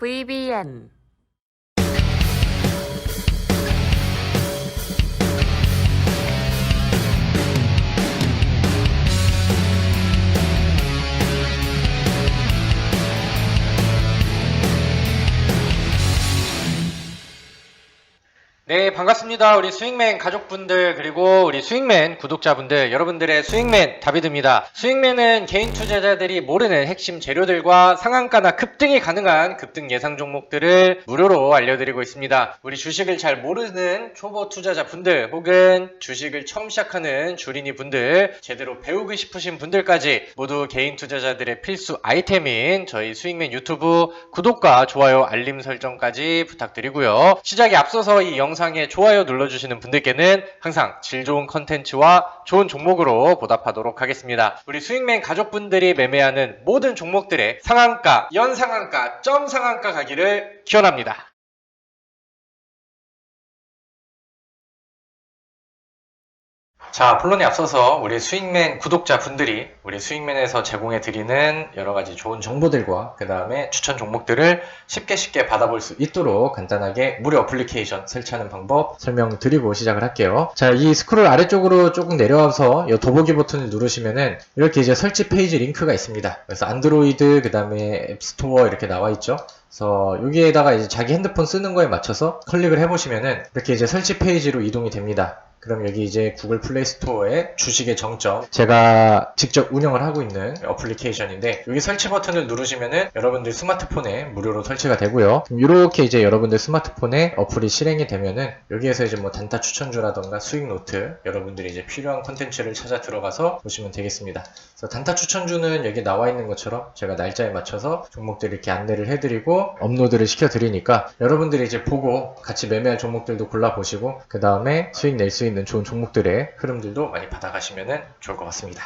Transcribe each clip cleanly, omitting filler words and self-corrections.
VBN 네, 반갑습니다. 우리 스윙맨 가족분들 그리고 우리 스윙맨 구독자분들, 여러분들의 스윙맨 다비드입니다. 스윙맨은 개인 투자자들이 모르는 핵심 재료들과 상한가나 급등이 가능한 급등 예상 종목들을 무료로 알려드리고 있습니다. 우리 주식을 잘 모르는 초보 투자자분들 혹은 주식을 처음 시작하는 주린이 분들, 제대로 배우고 싶으신 분들까지 모두 개인 투자자들의 필수 아이템인 저희 스윙맨 유튜브 구독과 좋아요, 알림 설정까지 부탁드리고요. 시작에 앞서서 이 영상에 좋아요 눌러주시는 분들께는 항상 질 좋은 컨텐츠와 좋은 종목으로 보답하도록 하겠습니다. 우리 스윙맨 가족분들이 매매하는 모든 종목들의 상한가, 연상한가, 점상한가 가기를 기원합니다. 자, 본론에 앞서서 우리 스윙맨 구독자분들이 우리 스윙맨에서 제공해드리는 여러가지 좋은 정보들과 그 다음에 추천 종목들을 쉽게 받아볼 수 있도록 간단하게 무료 어플리케이션 설치하는 방법 설명드리고 시작을 할게요. 자, 이 스크롤 아래쪽으로 조금 내려와서 이 더보기 버튼을 누르시면은 이렇게 이제 설치 페이지 링크가 있습니다. 그래서 안드로이드 그 다음에 앱스토어 이렇게 나와 있죠. 그래서 여기에다가 이제 자기 핸드폰 쓰는 거에 맞춰서 클릭을 해보시면은 이렇게 이제 설치 페이지로 이동이 됩니다. 그럼 여기 이제 구글 플레이 스토어에 주식의 정점, 제가 직접 운영을 하고 있는 어플리케이션인데 여기 설치 버튼을 누르시면은 여러분들 스마트폰에 무료로 설치가 되고요. 이렇게 이제 여러분들 스마트폰에 어플이 실행이 되면은 여기에서 이제 뭐 단타 추천주라던가 수익 노트, 여러분들이 이제 필요한 콘텐츠를 찾아 들어가서 보시면 되겠습니다. 그래서 단타 추천주는 여기 나와 있는 것처럼 제가 날짜에 맞춰서 종목들 이렇게 안내를 해드리고 업로드를 시켜드리니까 여러분들이 이제 보고 같이 매매할 종목들도 골라보시고 그 다음에 수익 낼 수 있는 좋은 종목들의 흐름들도 많이 받아가시면 좋을 것 같습니다.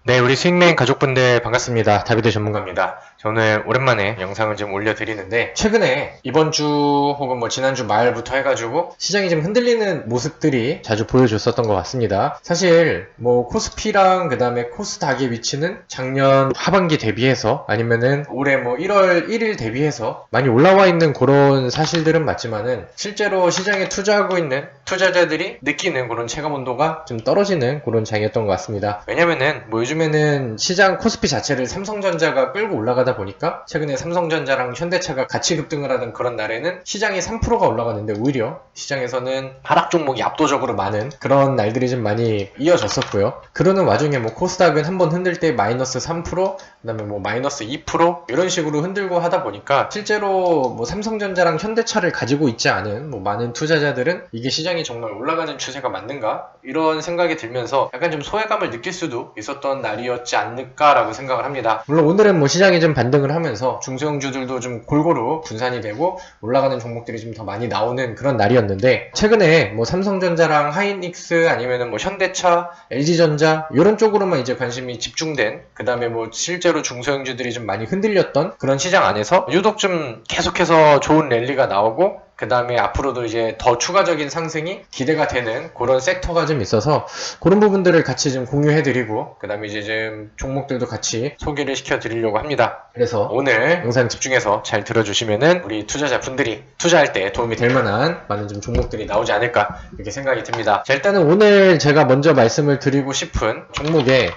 네, 우리 스윙맨 가족분들 반갑습니다. 다비드 전문가입니다. 저는 오랜만에 영상을 좀 올려드리는데 최근에 이번 주 혹은 뭐 지난주 말부터 해가지고 시장이 좀 흔들리는 모습들이 자주 보여줬었던 것 같습니다. 사실 뭐 코스피랑 그 다음에 코스닥의 위치는 작년 하반기 대비해서 아니면은 올해 뭐 1월 1일 대비해서 많이 올라와 있는 그런 사실들은 맞지만은 실제로 시장에 투자하고 있는 투자자들이 느끼는 그런 체감 온도가 좀 떨어지는 그런 장이었던 것 같습니다. 왜냐면은 뭐 요즘에는 시장 코스피 자체를 삼성전자가 끌고 올라가다 보니까 최근에 삼성전자랑 현대차가 같이 급등을 하던 그런 날에는 시장이 3%가 올라갔는데 오히려 시장에서는 하락 종목이 압도적으로 많은 그런 날들이 좀 많이 이어졌었고요. 그러는 와중에 뭐 코스닥은 한번 흔들 때 마이너스 3%, 그 다음에 뭐 마이너스 2% 이런 식으로 흔들고 하다 보니까 실제로 뭐 삼성전자랑 현대차를 가지고 있지 않은 뭐 많은 투자자들은 이게 시장이 정말 올라가는 추세가 맞는가? 이런 생각이 들면서 약간 좀 소외감을 느낄 수도 있었던 날이었지 않을까라고 생각을 합니다. 물론 오늘은 뭐 시장이 좀 반등을 하면서 중소형주들도 좀 골고루 분산이 되고 올라가는 종목들이 좀 더 많이 나오는 그런 날이었는데 최근에 뭐 삼성전자랑 하이닉스 아니면은 뭐 현대차, LG전자 이런 쪽으로만 이제 관심이 집중된 그 다음에 뭐 실제로 중소형주들이 좀 많이 흔들렸던 그런 시장 안에서 유독 좀 계속해서 좋은 랠리가 나오고 그 다음에 앞으로도 이제 더 추가적인 상승이 기대가 되는 그런 섹터가 좀 있어서 그런 부분들을 같이 좀 공유해드리고 그 다음에 이제 좀 종목들도 같이 소개를 시켜드리려고 합니다. 그래서 오늘 영상 집중해서 잘 들어주시면은 우리 투자자분들이 투자할 때 도움이 될 만한 많은 좀 종목들이 나오지 않을까 이렇게 생각이 듭니다. 자, 일단은 오늘 제가 먼저 말씀을 드리고 싶은 종목의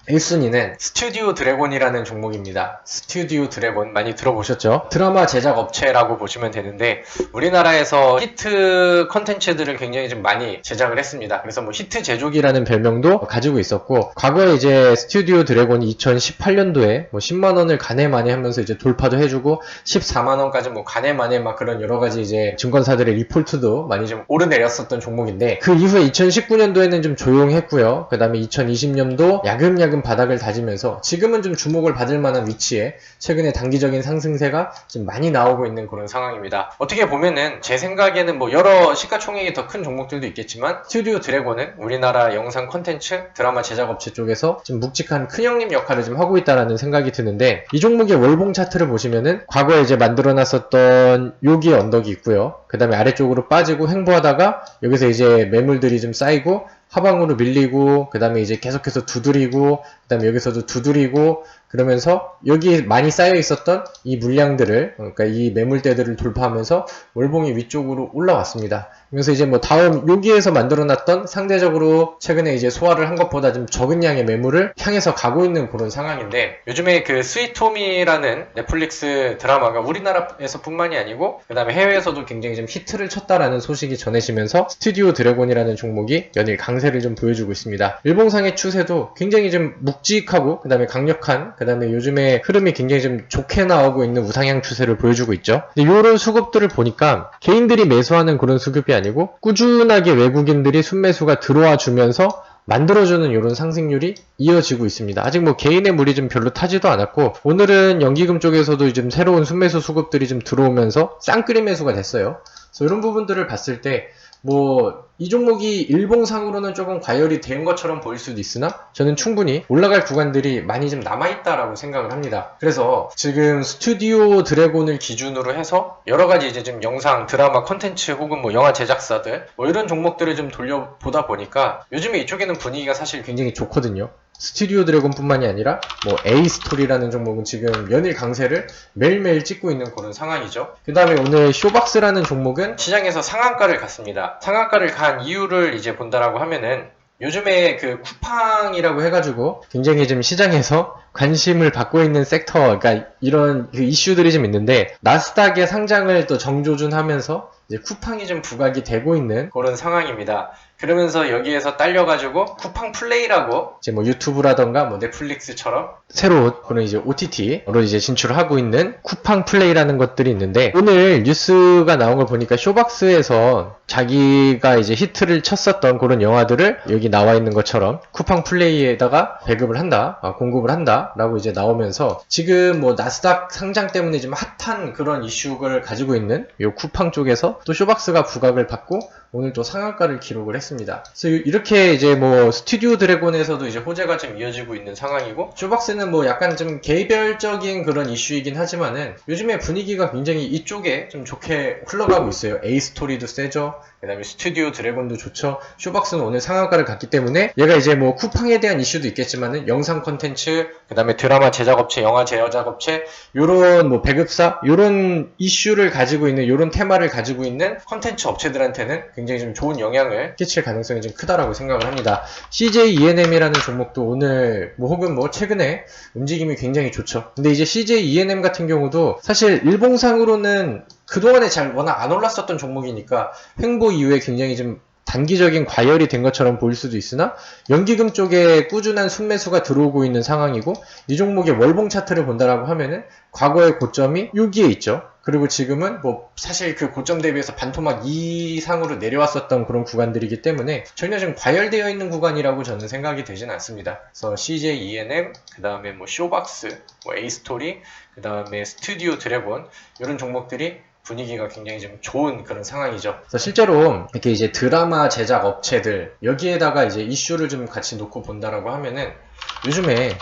1순위는 스튜디오 드래곤이라는 종목입니다. 스튜디오 드래곤 많이 들어보셨죠? 드라마 제작 업체라고 보시면 되는데 우리나라에서 히트 컨텐츠들을 굉장히 좀 많이 제작을 했습니다. 그래서 뭐 히트 제조기라는 별명도 가지고 있었고 과거에 이제 스튜디오 드래곤이 2018년도에 뭐 10만원을 가네마네 하면서 이제 돌파도 해주고 14만원까지 뭐 가네마네 막 그런 여러가지 이제 증권사들의 리포트도 많이 좀 오르내렸었던 종목인데 그 이후에 2019년도에는 좀 조용했고요. 그 다음에 2020년도 야금야금 바닥을 다지면서 지금은 좀 주목을 받을 만한 위치에 최근에 단기적인 상승세가 좀 많이 나오고 있는 그런 상황입니다. 어떻게 보면은 제 생각에는 뭐 여러 시가총액이 더 큰 종목들도 있겠지만 스튜디오 드래곤은 우리나라 영상 콘텐츠 드라마 제작업체 쪽에서 좀 묵직한 큰형님 역할을 좀 하고 있다라는 생각이 드는데 이 종목의 월봉 차트를 보시면은 과거에 이제 만들어놨었던 여기 언덕이 있고요. 그 다음에 아래쪽으로 빠지고 횡보하다가 여기서 이제 매물들이 좀 쌓이고 하방으로 밀리고 그 다음에 이제 계속해서 두드리고 그 다음에 여기서도 두드리고 그러면서 여기 많이 쌓여 있었던 이 물량들을, 그러니까 이 매물대들을 돌파하면서 월봉이 위쪽으로 올라왔습니다. 그래서 이제 뭐 다음 여기에서 만들어놨던 상대적으로 최근에 이제 소화를 한 것보다 좀 적은 양의 매물을 향해서 가고 있는 그런 상황인데, 요즘에 그 스위트홈이라는 넷플릭스 드라마가 우리나라에서 뿐만이 아니고 그 다음에 해외에서도 굉장히 좀 히트를 쳤다라는 소식이 전해지면서 스튜디오 드래곤이라는 종목이 연일 강세를 좀 보여주고 있습니다. 일봉상의 추세도 굉장히 좀 묵직하고 그 다음에 강력한, 그 다음에 요즘에 흐름이 굉장히 좀 좋게 나오고 있는 우상향 추세를 보여주고 있죠. 근데 이런 수급들을 보니까 개인들이 매수하는 그런 수급이 아니고 꾸준하게 외국인들이 순매수가 들어와 주면서 만들어주는 이런 상승률이 이어지고 있습니다. 아직 뭐 개인의 물이 좀 별로 타지도 않았고, 오늘은 연기금 쪽에서도 좀 새로운 순매수 수급들이 좀 들어오면서 쌍끌이 매수가 됐어요. 그래서 이런 부분들을 봤을 때 뭐 이 종목이 일봉상으로는 조금 과열이 된 것처럼 보일 수도 있으나 저는 충분히 올라갈 구간들이 많이 좀 남아있다라고 생각을 합니다. 그래서 지금 스튜디오 드래곤을 기준으로 해서 여러가지 이제 좀 영상, 드라마, 컨텐츠 혹은 뭐 영화 제작사들 뭐 이런 종목들을 좀 돌려보다 보니까 요즘에 이쪽에는 분위기가 사실 굉장히 좋거든요. 스튜디오 드래곤 뿐만이 아니라 뭐 A스토리라는 종목은 지금 연일 강세를 매일매일 찍고 있는 그런 상황이죠. 그 다음에 오늘 쇼박스라는 종목은 시장에서 상한가를 갔습니다. 상한가를 간 이유를 이제 본다라고 하면은 요즘에 그 쿠팡이라고 해가지고 굉장히 좀 시장에서 관심을 받고 있는 섹터, 그러니까 이런 그 이슈들이 좀 있는데, 나스닥의 상장을 또 정조준하면서 이제 쿠팡이 좀 부각이 되고 있는 그런 상황입니다. 그러면서 여기에서 딸려가지고 쿠팡 플레이라고 이제 뭐 유튜브라던가 뭐 넷플릭스처럼 새로운 그런 이제 OTT로 이제 진출을 하고 있는 쿠팡 플레이라는 것들이 있는데, 오늘 뉴스가 나온 걸 보니까 쇼박스에서 자기가 이제 히트를 쳤었던 그런 영화들을 여기 나와 있는 것처럼 쿠팡 플레이에다가 배급을 한다, 공급을 한다 라고 이제 나오면서 지금 뭐 나스닥 상장 때문에 좀 핫한 그런 이슈를 가지고 있는 이 쿠팡 쪽에서 또 쇼박스가 부각을 받고 오늘 또 상한가를 기록을 했습니다. 그래서 이렇게 이제 뭐 스튜디오 드래곤에서도 이제 호재가 좀 이어지고 있는 상황이고, 쇼박스는 뭐 약간 좀 개별적인 그런 이슈이긴 하지만은 요즘에 분위기가 굉장히 이쪽에 좀 좋게 흘러가고 있어요. A스토리도 세죠. 그 다음에 스튜디오 드래곤도 좋죠. 쇼박스는 오늘 상한가를 갔기 때문에 얘가 이제 뭐 쿠팡에 대한 이슈도 있겠지만은 영상 콘텐츠, 그 다음에 드라마 제작업체, 영화 제작업체, 요런 뭐 배급사, 요런 이슈를 가지고 있는, 요런 테마를 가지고 있는 콘텐츠 업체들한테는 굉장히 좀 좋은 영향을 끼칠 가능성이 좀 크다라고 생각을 합니다. CJ ENM이라는 종목도 오늘 뭐 혹은 뭐 최근에 움직임이 굉장히 좋죠. 근데 이제 CJ ENM 같은 경우도 사실 일봉상으로는 그동안에 잘 워낙 안 올랐었던 종목이니까 횡보 이후에 굉장히 좀 단기적인 과열이 된 것처럼 보일 수도 있으나 연기금 쪽에 꾸준한 순매수가 들어오고 있는 상황이고, 이 종목의 월봉 차트를 본다라고 하면은 과거의 고점이 여기에 있죠. 그리고 지금은 뭐 사실 그 고점 대비해서 반토막 이상으로 내려왔었던 그런 구간들이기 때문에 전혀 좀 과열되어 있는 구간이라고 저는 생각이 되진 않습니다. 그래서 CJ ENM, 그 다음에 뭐 쇼박스, 뭐 A스토리, 그 다음에 스튜디오 드래곤, 이런 종목들이 분위기가 굉장히 좀 좋은 그런 상황이죠. 그래서 실제로 이렇게 이제 드라마 제작 업체들 여기에다가 이제 이슈를 좀 같이 놓고 본다라고 하면은 요즘에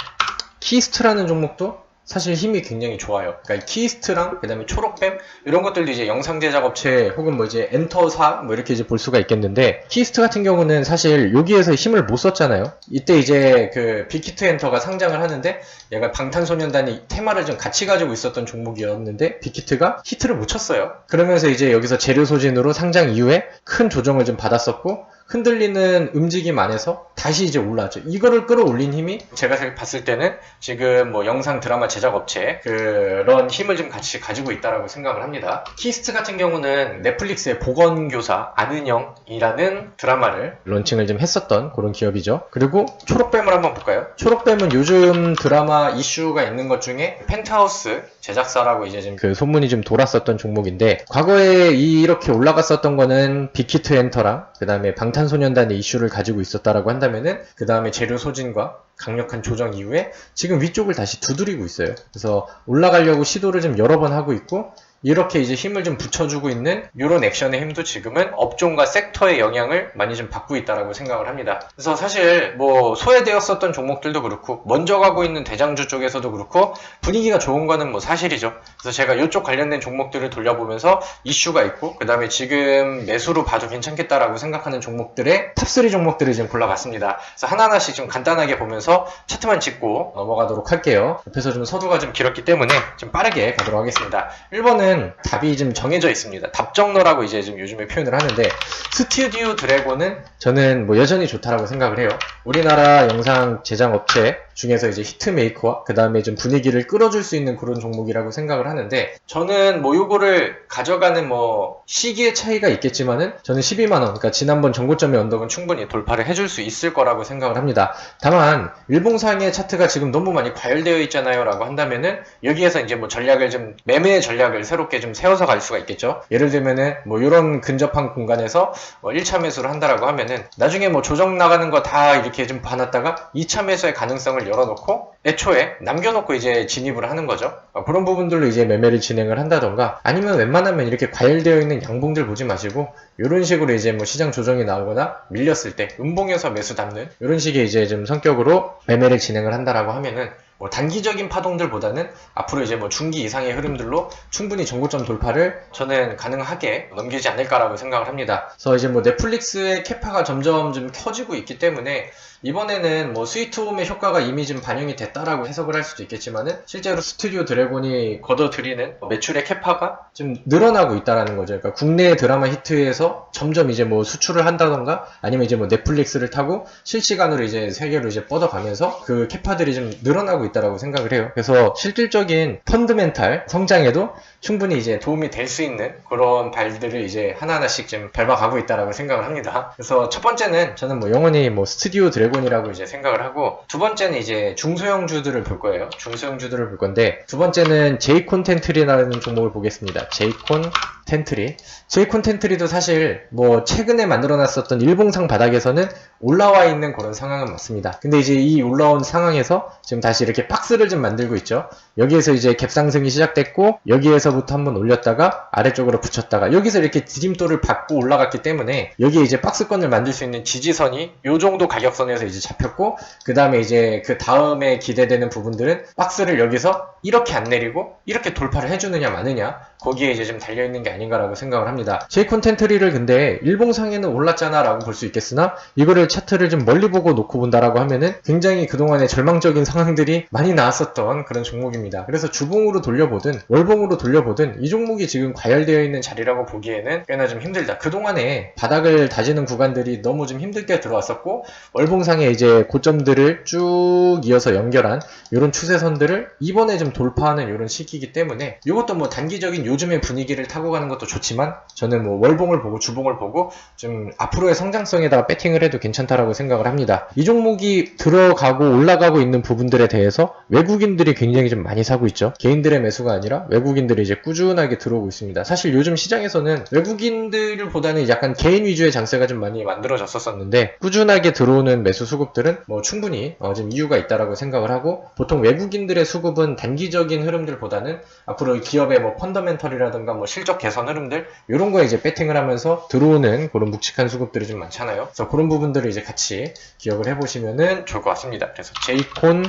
키스트라는 종목도 사실 힘이 굉장히 좋아요. 그러니까 키스트랑 그다음에 초록뱀 이런 것들도 이제 영상 제작 업체 혹은 뭐 이제 엔터사 뭐 이렇게 이제 볼 수가 있겠는데, 키스트 같은 경우는 사실 여기에서 힘을 못 썼잖아요. 이때 이제 그 빅히트 엔터가 상장을 하는데 얘가 방탄소년단이 테마를 좀 같이 가지고 있었던 종목이었는데 빅히트가 히트를 못 쳤어요. 그러면서 이제 여기서 재료 소진으로 상장 이후에 큰 조정을 좀 받았었고, 흔들리는 움직임 안에서 다시 이제 올라왔죠. 이거를 끌어올린 힘이 제가 봤을 때는 지금 뭐 영상 드라마 제작 업체 그런 힘을 좀 같이 가지고 있다라고 생각을 합니다. 키스트 같은 경우는 넷플릭스의 보건교사 안은영이라는 드라마를 런칭을 좀 했었던 그런 기업이죠. 그리고 초록뱀을 한번 볼까요? 초록뱀은 요즘 드라마 이슈가 있는 것 중에 펜트하우스 제작사라고 이제 좀 그 소문이 좀 돌았었던 종목인데, 과거에 이렇게 올라갔었던 거는 빅히트 엔터랑 그 다음에 방탄소년단의 이슈를 가지고 있었다라고 한다면은 그 다음에 재료 소진과 강력한 조정 이후에 지금 위쪽을 다시 두드리고 있어요. 그래서 올라가려고 시도를 좀 여러 번 하고 있고, 이렇게 이제 힘을 좀 붙여주고 있는 이런 액션의 힘도 지금은 업종과 섹터의 영향을 많이 좀 받고 있다라고 생각을 합니다. 그래서 사실 뭐 소외되었었던 종목들도 그렇고 먼저 가고 있는 대장주 쪽에서도 그렇고 분위기가 좋은 거는 뭐 사실이죠. 그래서 제가 이쪽 관련된 종목들을 돌려보면서 이슈가 있고 그 다음에 지금 매수로 봐도 괜찮겠다라고 생각하는 종목들의 탑3 종목들을 지금 골라봤습니다. 그래서 하나하나씩 좀 간단하게 보면서 차트만 짚고 넘어가도록 할게요. 옆에서 좀 서두가 좀 길었기 때문에 좀 빠르게 가도록 하겠습니다. 1번은 답이 좀 정해져 있습니다. 답정너라고 이제 좀 요즘에 표현을 하는데 스튜디오 드래곤은 저는 뭐 여전히 좋다라고 생각을 해요. 우리나라 영상 제작 업체 중에서 이제 히트메이커와 그 다음에 좀 분위기를 끌어줄 수 있는 그런 종목이라고 생각을 하는데 저는 뭐 요거를 가져가는 뭐 시기의 차이가 있겠지만은 저는 12만원 그러니까 지난번 전고점의 언덕은 충분히 돌파를 해줄 수 있을 거라고 생각을 합니다. 다만 일봉상의 차트가 지금 너무 많이 과열되어 있잖아요 라고 한다면은 여기에서 이제 뭐 전략을 좀 매매 전략을 새롭게 좀 세워서 갈 수가 있겠죠. 예를 들면은 뭐 요런 근접한 공간에서 1차 매수를 한다라고 하면은 나중에 뭐 조정 나가는 거 다 이렇게 좀 봐놨다가 2차 매수의 가능성을 열어놓고 애초에 남겨놓고 이제 진입을 하는 거죠. 그런 부분들로 이제 매매를 진행을 한다던가 아니면 웬만하면 이렇게 과열되어 있는 양봉들 보지 마시고 이런 식으로 이제 뭐 시장 조정이 나오거나 밀렸을 때 음봉에서 매수 담는 이런 식의 이제 좀 성격으로 매매를 진행을 한다라고 하면은 뭐 단기적인 파동들보다는 앞으로 이제 뭐 중기 이상의 흐름들로 충분히 전고점 돌파를 저는 가능하게 넘기지 않을까라고 생각을 합니다. 그래서 이제 뭐 넷플릭스의 캐파가 점점 좀 켜지고 있기 때문에 이번에는 뭐 스위트홈의 효과가 이미 좀 반영이 됐다라고 해석을 할 수도 있겠지만은 실제로 스튜디오 드래곤이 거둬들이는 매출의 캐파가 좀 늘어나고 있다라는 거죠. 그러니까 국내 드라마 히트에서 점점 이제 뭐 수출을 한다던가 아니면 이제 뭐 넷플릭스를 타고 실시간으로 이제 세계로 이제 뻗어가면서 그 캐파들이 좀 늘어나고 있다라고 생각을 해요. 그래서 실질적인 펀드멘탈 성장에도 충분히 이제 도움이 될 수 있는 그런 발들을 이제 하나하나씩 좀 밟아가고 있다라고 생각을 합니다. 그래서 첫 번째는 저는 뭐 영원히 뭐 스튜디오 드래곤이라고 이제 생각을 하고 두 번째는 이제 중소형주들을 볼 거예요. 중소형주들을 볼 건데 두 번째는 제이콘 텐트리라는 종목을 보겠습니다. 제이콘 텐트리. 제이콘 텐트리도 사실 뭐 최근에 만들어놨었던 일봉상 바닥에서는 올라와 있는 그런 상황은 맞습니다. 근데 이제 이 올라온 상황에서 지금 다시 이렇게 박스를 좀 만들고 있죠. 여기에서 이제 갭상승이 시작됐고 여기에서부터 한번 올렸다가 아래쪽으로 붙였다가 여기서 이렇게 디딤돌을 받고 올라갔기 때문에 여기에 이제 박스권을 만들 수 있는 지지선이 요 정도 가격선에서 이제 잡혔고 그 다음에 이제 그 다음에 기대되는 부분들은 박스를 여기서 이렇게 안 내리고 이렇게 돌파를 해주느냐 마느냐 거기에 이제 좀 달려있는 게 아닌가라고 생각을 합니다. 제이콘 텐트리를 근데 일봉상에는 올랐잖아 라고 볼 수 있겠으나 이거를 차트를 좀 멀리 보고 놓고 본다라고 하면은 굉장히 그동안에 절망적인 상황들이 많이 나왔었던 그런 종목입니다. 그래서 주봉으로 돌려보든 월봉으로 돌려보든 이 종목이 지금 과열되어 있는 자리라고 보기에는 꽤나 좀 힘들다. 그동안에 바닥을 다지는 구간들이 너무 좀 힘들게 들어왔었고 월봉상에 이제 고점들을 쭉 이어서 연결한 이런 추세선들을 이번에 좀 돌파하는 이런 시기이기 때문에 이것도 뭐 단기적인 요즘의 분위기를 타고 가는 것도 좋지만 저는 뭐 월봉을 보고 주봉을 보고 좀 앞으로의 성장성에다가 배팅을 해도 괜찮다라고 생각을 합니다. 이 종목이 들어가고 올라가고 있는 부분들에 대해서 외국인들이 굉장히 좀 많이 사고 있죠. 개인들의 매수가 아니라 외국인들이 이제 꾸준하게 들어오고 있습니다. 사실 요즘 시장에서는 외국인들보다는 약간 개인 위주의 장세가 좀 많이 만들어졌었는데 꾸준하게 들어오는 매수 수급들은 뭐 충분히 좀 이유가 있다라고 생각을 하고 보통 외국인들의 수급은 단기적인 흐름들보다는 앞으로 기업의 뭐 펀더멘털이라든가 뭐 실적 개선 흐름들 이런 거에 이제 배팅을 하면서 들어오는 그런 묵직한 수급들이 좀 많잖아요. 그래서 그런 부분들을 이제 같이 기억을 해보시면은 좋을 것 같습니다. 그래서 제이콘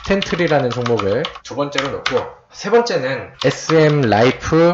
텐트리라는 종목을 두 번째로 놓고 세 번째는 SM 라이프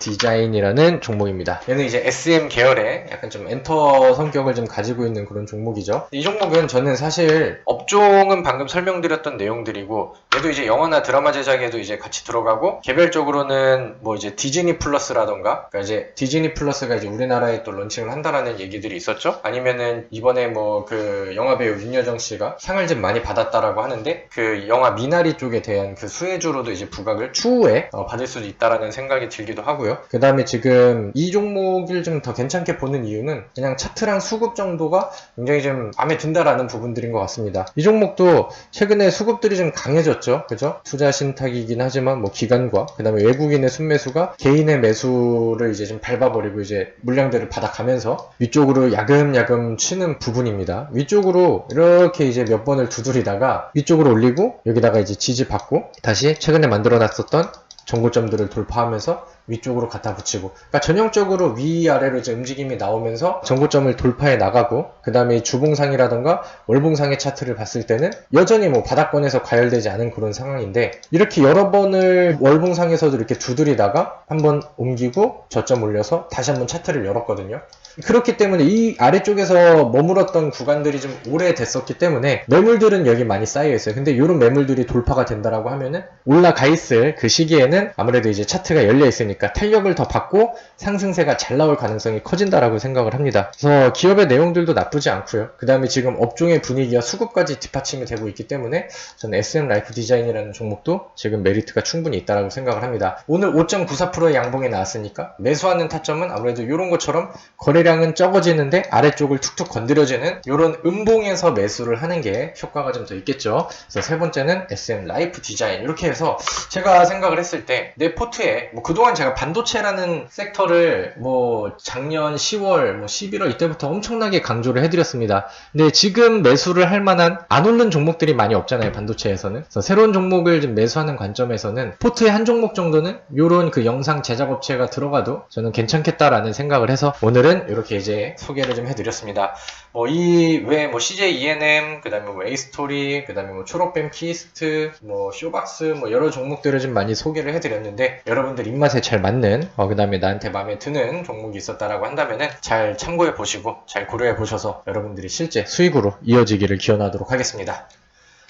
디자인이라는 종목입니다. 얘는 이제 SM 계열의 약간 좀 엔터 성격을 좀 가지고 있는 그런 종목이죠. 이 종목은 저는 사실 업종은 방금 설명드렸던 내용들이고 얘도 이제 영화나 드라마 제작에도 이제 같이 들어가고 개별적으로는 뭐 이제 디즈니 플러스라던가 그러니까 이제 디즈니 플러스가 이제 우리나라에 또 런칭을 한다라는 얘기들이 있었죠. 아니면은 이번에 뭐 그 영화 배우 윤여정 씨가 상을 좀 많이 받았다라고 하는데 그 영화 미나리 쪽에 대한 그 수혜주로도 이제 부각을 추후에 받을 수도 있다라는 생각이 들기도 하고요. 그 다음에 지금 이 종목을 좀 더 괜찮게 보는 이유는 그냥 차트랑 수급 정도가 굉장히 좀 마음에 든다라는 부분들인 것 같습니다. 이 종목도 최근에 수급들이 좀 강해졌죠. 그죠? 투자 신탁이긴 하지만 뭐 기관과 그 다음에 외국인의 순매수가 개인의 매수를 이제 좀 밟아버리고 이제 물량들을 받아가면서 위쪽으로 야금야금 치는 부분입니다. 위쪽으로 이렇게 이제 몇 번을 두드리다가 위쪽으로 올리고 여기다가 이제 지지받고 다시 최근에 만들어놨었던 정고점들을 돌파하면서 위쪽으로 갖다 붙이고, 그러니까 전형적으로 위아래로 이제 움직임이 나오면서 정고점을 돌파해 나가고, 그 다음에 주봉상이라던가 월봉상의 차트를 봤을 때는 여전히 뭐 바닥권에서 과열되지 않은 그런 상황인데, 이렇게 여러 번을 월봉상에서도 이렇게 두드리다가 한번 옮기고 저점 올려서 다시 한번 차트를 열었거든요. 그렇기 때문에 이 아래쪽에서 머물렀던 구간들이 좀 오래됐었기 때문에 매물들은 여기 많이 쌓여 있어요. 근데 이런 매물들이 돌파가 된다라고 하면은 올라가 있을 그 시기에는 아무래도 이제 차트가 열려 있으니까 탄력을 더 받고 상승세가 잘 나올 가능성이 커진다라고 생각을 합니다. 그래서 기업의 내용들도 나쁘지 않고요. 그 다음에 지금 업종의 분위기와 수급까지 뒷받침이 되고 있기 때문에 저는 SM 라이프 디자인이라는 종목도 지금 메리트가 충분히 있다라고 생각을 합니다. 오늘 5.94%의 양봉이 나왔으니까 매수하는 타점은 아무래도 이런 것처럼 거래량은 적어지는데 아래쪽을 툭툭 건드려주는 이런 음봉에서 매수를 하는 게 효과가 좀 더 있겠죠. 그래서 세 번째는 SM 라이프 디자인. 이렇게 해서 제가 생각을 했을 때 내 포트에 뭐 그동안 제가 반도체라는 섹터를 뭐 작년 10월, 뭐 11월 이때부터 엄청나게 강조를 해드렸습니다. 근데 지금 매수를 할 만한 안 오른 종목들이 많이 없잖아요, 반도체에서는. 그래서 새로운 종목을 좀 매수하는 관점에서는 포트의 한 종목 정도는 요런 그 영상 제작 업체가 들어가도 저는 괜찮겠다라는 생각을 해서 오늘은 이렇게 이제 소개를 좀 해드렸습니다. 뭐 이 외에 뭐 CJ ENM, 그 다음에 뭐 A스토리, 그 다음에 뭐 초록뱀 키스트, 뭐 쇼박스, 뭐 여러 종목들을 좀 많이 소개를 해드렸는데, 여러분들 입맛에 잘 맞는, 그 다음에 나한테 마음에 드는 종목이 있었다라고 한다면은 잘 참고해 보시고 잘 고려해 보셔서 여러분들이 실제 수익으로 이어지기를 기원하도록 하겠습니다.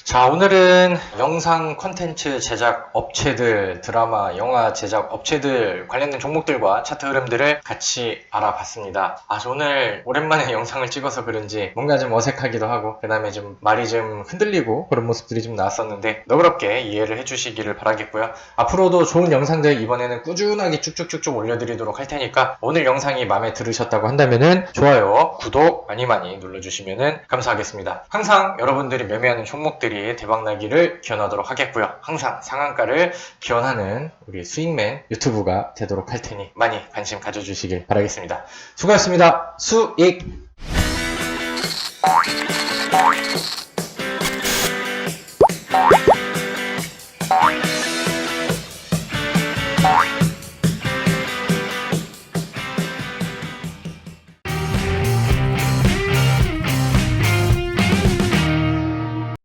자, 오늘은 영상 콘텐츠 제작 업체들, 드라마, 영화 제작 업체들 관련된 종목들과 차트 흐름들을 같이 알아봤습니다. 저 오늘 오랜만에 영상을 찍어서 그런지 뭔가 좀 어색하기도 하고, 그 다음에 좀 말이 좀 흔들리고 그런 모습들이 좀 나왔었는데 너그럽게 이해를 해주시기를 바라겠고요. 앞으로도 좋은 영상들 이번에는 꾸준하게 쭉쭉쭉쭉 올려드리도록 할 테니까 오늘 영상이 마음에 들으셨다고 한다면은 좋아요, 구독 많이 눌러주시면은 감사하겠습니다. 항상 여러분들이 매매하는 종목들이 대박나기를 기원하도록 하겠고요. 항상 상한가를 기원하는 우리 수익맨 유튜브가 되도록 할 테니 많이 관심 가져주시길 바라겠습니다. 수고하셨습니다. 수익!